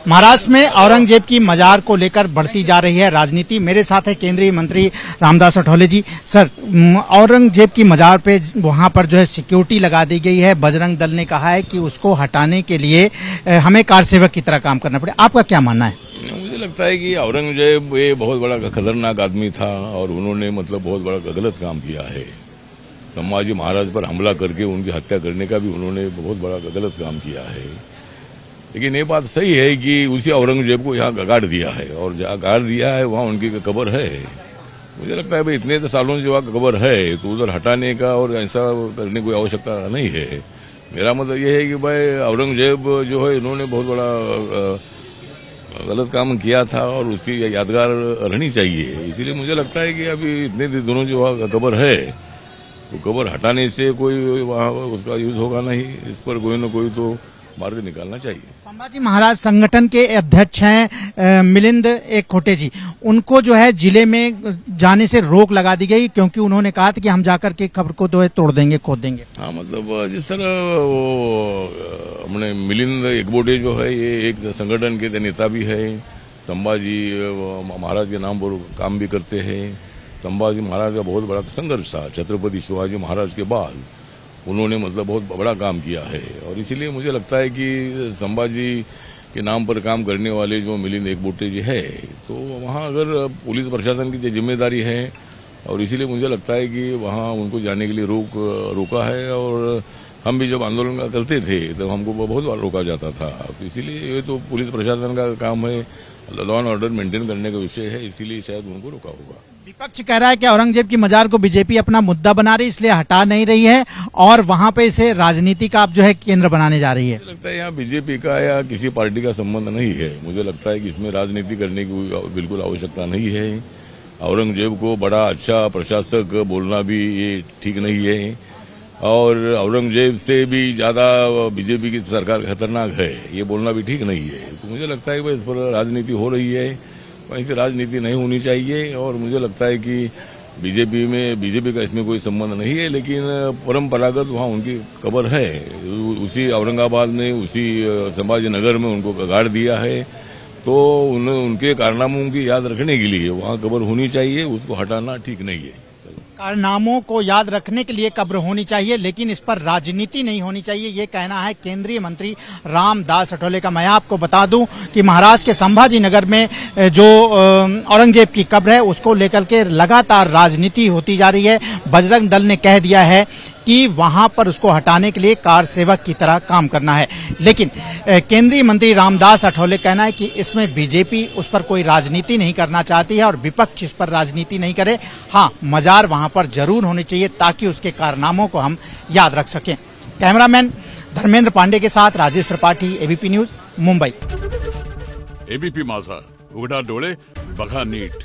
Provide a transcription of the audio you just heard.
महाराष्ट्र में औरंगजेब की मजार को लेकर बढ़ती जा रही है राजनीति। मेरे साथ है केंद्रीय मंत्री रामदास अठौले जी। सर, औरंगजेब की मजार पे वहां पर जो है सिक्योरिटी लगा दी गई है। बजरंग दल ने कहा है कि उसको हटाने के लिए हमें कारसेवक की तरह काम करना पड़े। आपका क्या मानना है? मुझे लगता है कि औरंगजेब ये बहुत बड़ा खतरनाक आदमी था और उन्होंने बहुत बड़ा गलत काम किया है। संभाजी महाराज पर हमला करके उनकी हत्या करने का भी उन्होंने बहुत बड़ा गलत काम किया है। लेकिन ये बात सही है कि उसी औरंगजेब को यहाँ गाड़ दिया है और जहाँ गाड़ दिया है वहाँ उनकी कब्र है। मुझे लगता है भाई इतने सालों से वहाँ कब्र है तो उधर हटाने का और ऐसा करने की आवश्यकता नहीं है। मेरा मतलब ये है कि भाई औरंगजेब जो है इन्होंने बहुत बड़ा गलत काम किया था और उसकी यादगार रहनी चाहिए। इसीलिए मुझे लगता है कि अभी इतने दिनों जो वहाँ कब्र है तो कब्र हटाने से कोई वहाँ उसका यूज होगा नहीं। इस पर कोई न कोई तो मार्ग निकालना चाहिए। संभाजी महाराज संगठन के अध्यक्ष हैं मिलिंद एकखोटे जी। उनको जो है जिले में जाने से रोक लगा दी गई क्योंकि उन्होंने कहा था कि हम जाकर के कब्र को तो तोड़ देंगे, खोद देंगे। हाँ, मतलब जिस तरह वो हमने मिलिंद एकबोटे जो है ये एक संगठन के नेता भी है। संभाजी महाराज के नाम पर काम भी करते हैं। संभाजी महाराज का बहुत बड़ा संघर्ष था। छत्रपति शिवाजी महाराज के बाद उन्होंने बहुत बड़ा काम किया है और इसीलिए मुझे लगता है कि संभाजी के नाम पर काम करने वाले जो मिलिंद एकबोटे जी है तो वहाँ अगर पुलिस प्रशासन की जिम्मेदारी है और इसीलिए मुझे लगता है कि वहाँ उनको जाने के लिए रोका है। और हम भी जब आंदोलन करते थे तब हमको बहुत बार रोका जाता था। तो इसीलिए ये तो पुलिस प्रशासन का काम है, लॉ एंड ऑर्डर मेंटेन करने का विषय है, इसीलिए शायद उनको रोका होगा। विपक्ष कह रहा है कि औरंगजेब की मजार को बीजेपी अपना मुद्दा बना रही, इसलिए हटा नहीं रही है और वहां पे इसे राजनीति का जो है केंद्र बनाने जा रही है। मुझे लगता है यहाँ बीजेपी का या किसी पार्टी का संबंध नहीं है। मुझे लगता है कि इसमें राजनीति करने की बिल्कुल आवश्यकता नहीं है। औरंगजेब को बड़ा अच्छा प्रशासक बोलना भी ये ठीक नहीं है और औरंगजेब से भी ज्यादा बीजेपी की सरकार खतरनाक है ये बोलना भी ठीक नहीं है। तो मुझे लगता है कि इस पर राजनीति हो रही है, वैसे राजनीति नहीं होनी चाहिए। और मुझे लगता है कि बीजेपी का इसमें कोई संबंध नहीं है। लेकिन परंपरागत वहाँ उनकी कब्र है, उसी औरंगाबाद में उसी संभाजी नगर में उनको गाड़ दिया है तो उनके कारनामों की याद रखने के लिए वहाँ कब्र होनी चाहिए, उसको हटाना ठीक नहीं है। कारनामों को याद रखने के लिए कब्र होनी चाहिए लेकिन इस पर राजनीति नहीं होनी चाहिए, ये कहना है केंद्रीय मंत्री रामदास अठौले का। मैं आपको बता दूं कि महाराष्ट्र के संभाजी नगर में जो औरंगजेब की कब्र है उसको लेकर के लगातार राजनीति होती जा रही है। बजरंग दल ने कह दिया है कि वहां पर उसको हटाने के लिए कारसेवक की तरह काम करना है। लेकिन केंद्रीय मंत्री रामदास अठौले कहना है कि इसमें बीजेपी उस पर कोई राजनीति नहीं करना चाहती है और विपक्ष इस पर राजनीति नहीं करे। हाँ, मजार वहां पर जरूर होनी चाहिए ताकि उसके कारनामों को हम याद रख सकें। कैमरामैन धर्मेंद्र पांडे के साथ Rajesh Tripathi, ABP news, Mumbai. ABP माझा, उघडा डोळे बघा नीट।